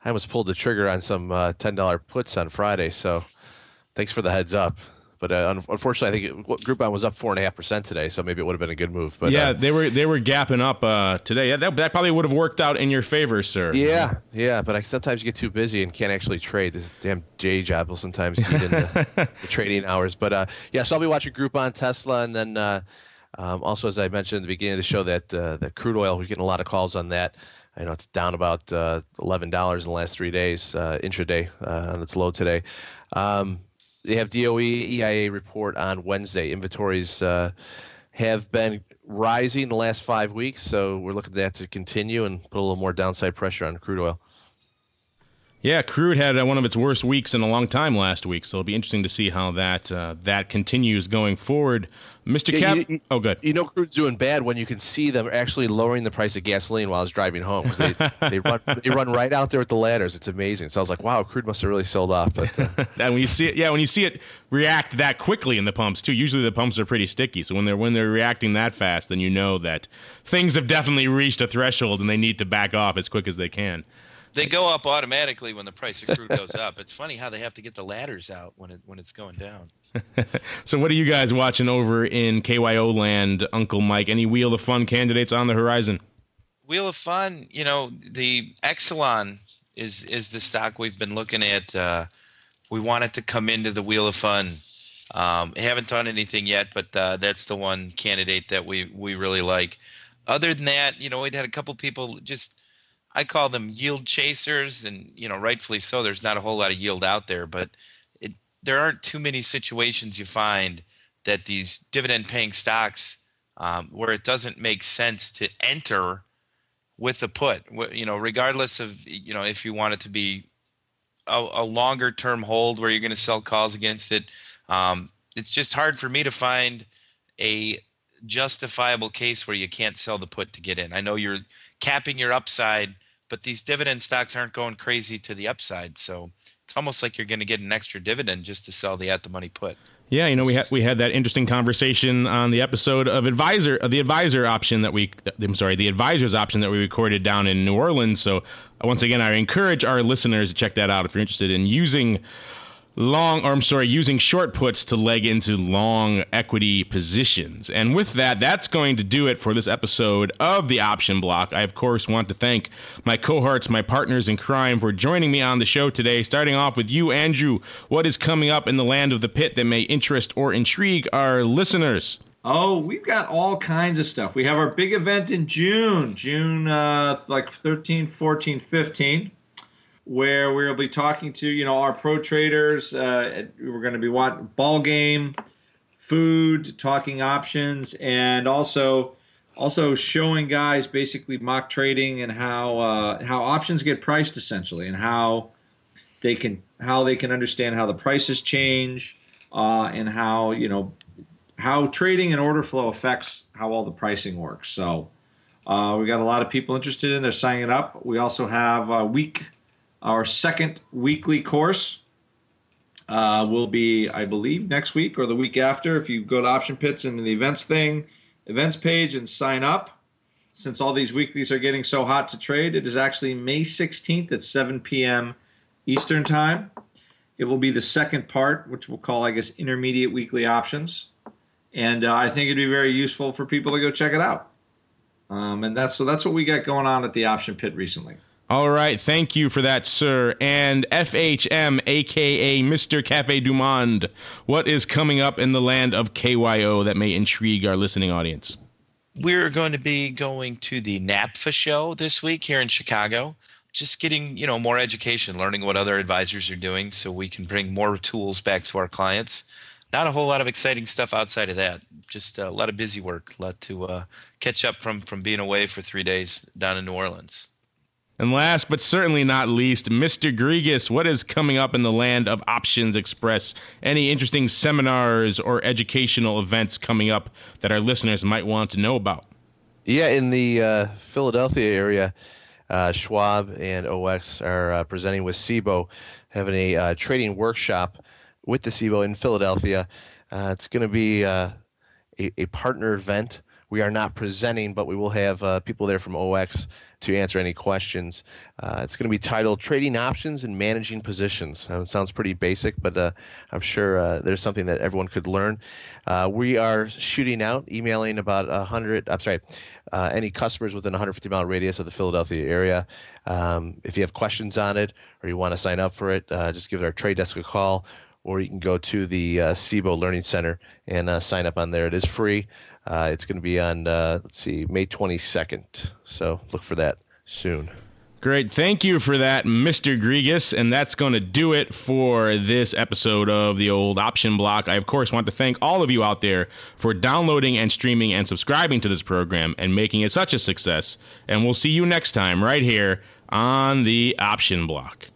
I almost pulled the trigger on some $10 puts on Friday. So thanks for the heads up. But unfortunately, I think Groupon was up 4.5% today, so maybe it would have been a good move. But yeah, they were gapping up today. Yeah, that probably would have worked out in your favor, sir. Yeah, but sometimes you get too busy and can't actually trade. This damn J job will sometimes eat in the trading hours. But so I'll be watching Groupon, Tesla, and then. Also, as I mentioned at the beginning of the show, that the crude oil, we're getting a lot of calls on that. I know it's down about $11 in the last 3 days, intraday, on its low today. They have DOE EIA report on Wednesday. Inventories have been rising the last 5 weeks, so we're looking at that to continue and put a little more downside pressure on crude oil. Yeah, crude had one of its worst weeks in a long time last week, so it'll be interesting to see how that continues going forward. Mr. Cap, oh, good. You know, crude's doing bad when you can see them actually lowering the price of gasoline while I was driving home. They run right out there with the ladders. It's amazing. So I was like, wow, crude must have really sold off. But and when you see it react that quickly in the pumps too. Usually the pumps are pretty sticky, so when they're reacting that fast, then you know that things have definitely reached a threshold and they need to back off as quick as they can. They go up automatically when the price of crude goes up. It's funny how they have to get the ladders out when it's going down. So what are you guys watching over in KYO land, Uncle Mike? Any Wheel of Fun candidates on the horizon? Wheel of Fun, the Exelon is the stock we've been looking at. We want it to come into the Wheel of Fun. Haven't done anything yet, but that's the one candidate that we really like. Other than that, we'd had a couple people I call them yield chasers, and rightfully so. There's not a whole lot of yield out there, but there aren't too many situations you find that these dividend-paying stocks where it doesn't make sense to enter with a put. Regardless of if you want it to be a longer-term hold where you're going to sell calls against it. It's just hard for me to find a justifiable case where you can't sell the put to get in. I know you're capping your upside, but these dividend stocks aren't going crazy to the upside, so it's almost like you're going to get an extra dividend just to sell the at-the-money put. Yeah, we had that interesting conversation on the episode of the advisors option that we recorded down in New Orleans. So once again, I encourage our listeners to check that out if you're interested in using short puts to leg into long equity positions. And with that, that's going to do it for this episode of the Option Block. I, of course, want to thank my cohorts, my partners in crime, for joining me on the show today. Starting off with you, Andrew. What is coming up in the land of the pit that may interest or intrigue our listeners? Oh, we've got all kinds of stuff. We have our big event in June 13, 14, 15. Where we'll be talking to, our pro traders. We're going to be watching ball game, food, talking options, and also showing guys basically mock trading and how options get priced essentially, and how they can understand how the prices change, and how trading and order flow affects how all the pricing works. So we got a lot of people interested in. They're signing up. We also have our second weekly course will be, I believe, next week or the week after. If you go to Option Pits and the events page and sign up, since all these weeklies are getting so hot to trade, it is actually May 16th at 7 p.m. Eastern Time. It will be the second part, which we'll call, I guess, intermediate weekly options. And I think it'd be very useful for people to go check it out. And that's what we got going on at the Option Pit recently. All right. Thank you for that, sir. And FHM, a.k.a. Mr. Cafe Du Monde, what is coming up in the land of KYO that may intrigue our listening audience? We're going to be going to the NAPFA show this week here in Chicago. Just getting, more education, learning what other advisors are doing so we can bring more tools back to our clients. Not a whole lot of exciting stuff outside of that. Just a lot of busy work, a lot to catch up from being away for 3 days down in New Orleans. And last but certainly not least, Mr. Grigas, what is coming up in the land of Options Express? Any interesting seminars or educational events coming up that our listeners might want to know about? Yeah, in the Philadelphia area, Schwab and OX are presenting with SIBO, having a trading workshop with the SIBO in Philadelphia. It's going to be a partner event. We are not presenting, but we will have people there from OX to answer any questions. It's going to be titled Trading Options and Managing Positions. It sounds pretty basic, but I'm sure there's something that everyone could learn. We are shooting out, emailing about any customers within a 150-mile radius of the Philadelphia area. If you have questions on it or you want to sign up for it, just give our trade desk a call, or you can go to the SIBO Learning Center and sign up on there. It is free. It's going to be on, May 22nd. So look for that soon. Great. Thank you for that, Mr. Grigas. And that's going to do it for this episode of the Old Option Block. I, of course, want to thank all of you out there for downloading and streaming and subscribing to this program and making it such a success. And we'll see you next time right here on the Option Block.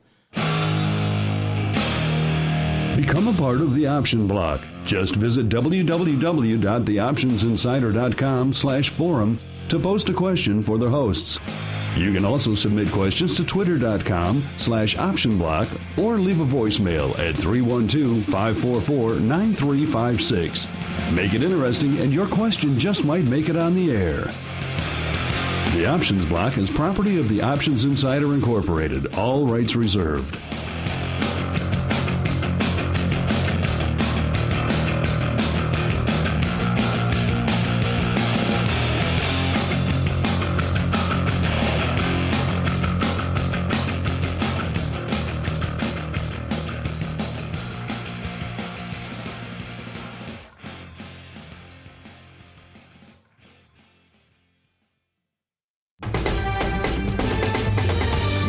Become a part of the Option Block. Just visit www.theoptionsinsider.com/forum to post a question for the hosts. You can also submit questions to twitter.com/optionblock or leave a voicemail at 312-544-9356. Make it interesting and your question just might make it on the air. The Options Block is property of the Options Insider Incorporated. All rights reserved.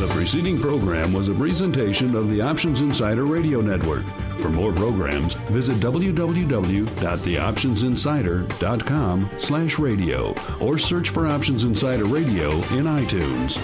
The preceding program was a presentation of the Options Insider Radio Network. For more programs, visit www.theoptionsinsider.com/radio or search for Options Insider Radio in iTunes.